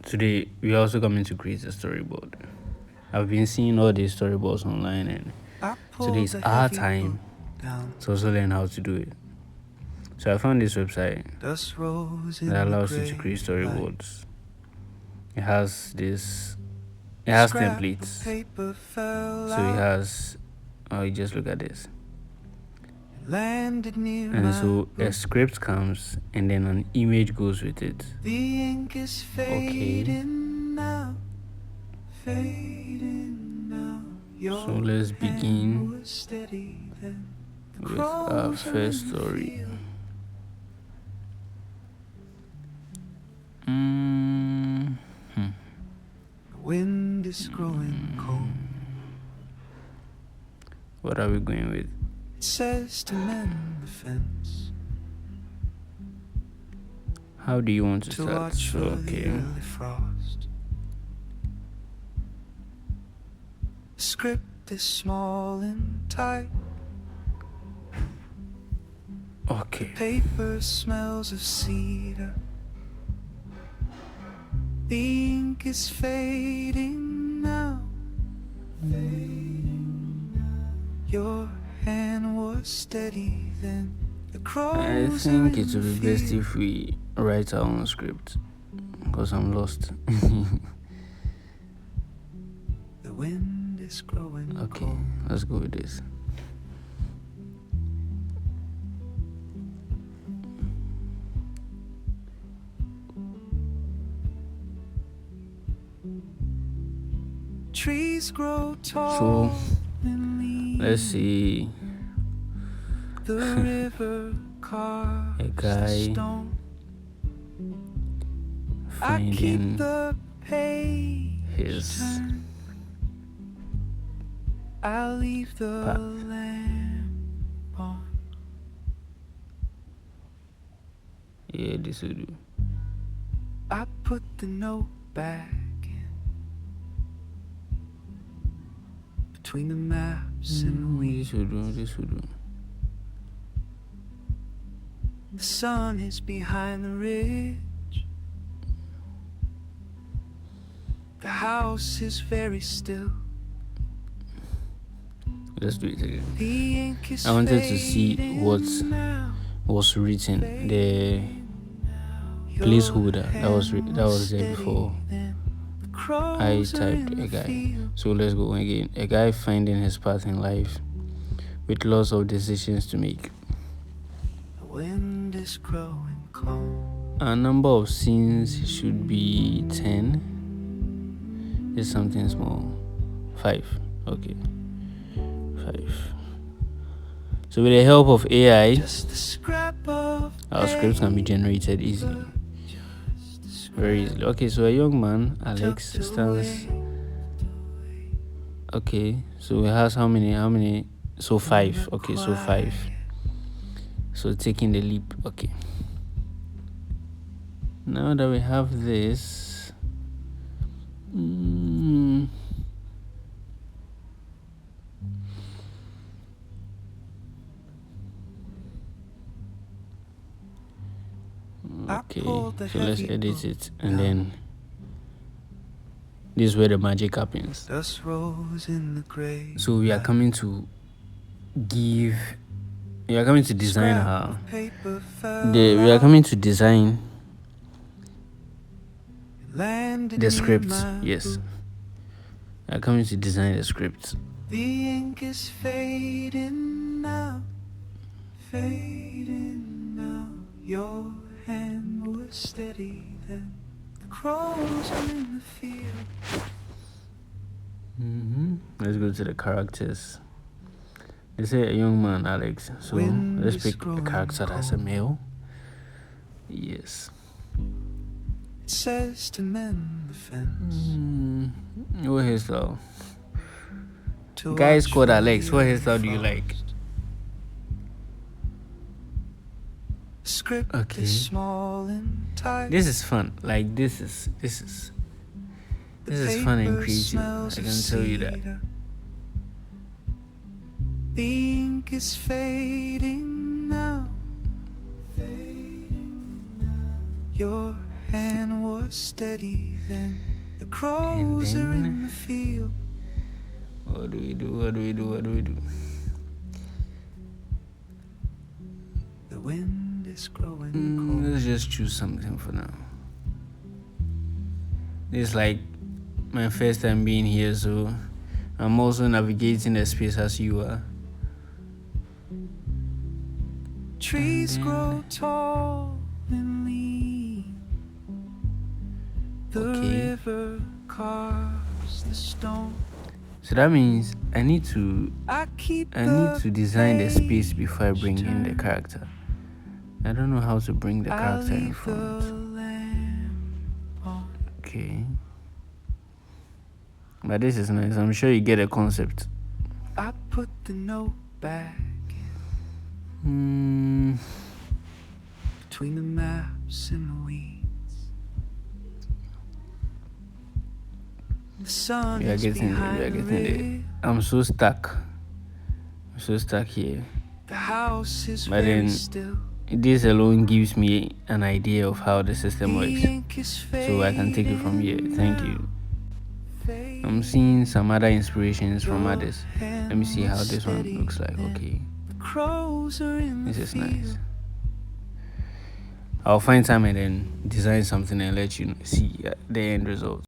today we are also coming to create a storyboard. I've been seeing all these storyboards online, and today is our time to also learn how to do it. So I found this website that allows you to create storyboards. It has templates. So it has, you just look at this. And so a script comes and then an image goes with it. Okay. So let's begin with our first story. Wind is growing cold. What are we going with? It says to mend the fence. How do you want to start? So, okay. Frost. The script is small and tight. Okay. Paper smells of cedar. The ink is fading now. Your hand was steady then. I think it would be best if we write our own script, because I'm lost. The wind is growing okay, cold. let's go with this. Trees grow tall. So let's see. The river carves a guy finding his I'll leave the path. lamp on. Yeah, this will do. I put the note back in between the maps and the wheels. This will do. The sun is behind the ridge. The house is very still. Let's do it again. The ink is I wanted to see fading what now. was written, the placeholder that was there before I typed a guy. So let's go again. A guy finding his path in life with lots of decisions to make. The wind is growing cold. A number of scenes should be 10. It's something small. 5. Okay. 5. So with the help of AI, Just a scrap of our scripts can be generated easily. Very easily. Okay, so a young man, Alex, stands. Okay, so it has how many? So 5. Okay, so 5. So taking the leap. Okay. Now that we have this, okay, so let's edit it, and then this is where the magic happens. Dust rose in the gray. So we are coming to design her. We are coming to design the script. Yes, we are coming to design the script. The ink is fading now, fading now. Your hand was steady then. The crows are in the field. Let's go to the characters. They say a young man, Alex. So let's pick a character that's a male. Yes. It says to mend the fence. What hairstyle? Guys called Alex. What hairstyle do you like? Script Okay. is small and tight. This is fun. Like this is fun and creative. I can tell you that. The ink is fading now. Your hand was more steady than the crows are in the field. What do we do? The wind is growing cold. Let's just choose something for now. It's like my first time being here, so I'm also navigating the space as you are. Trees grow tall and lean. The river carves the stone. So that means I need to design the space before I bring in the character. I don't know how to bring the character in front. Okay. But this is nice. I'm sure you get a concept. I put the note back between the maps and the weeds. The sun We are getting there. I'm so stuck here. The house is but then still. This alone gives me an idea of how the system works, so I can take it from here. Thank you. I'm seeing some other inspirations from others. Let me see how this one looks like. Okay, this is nice. I'll find time and then design something and let you see the end result.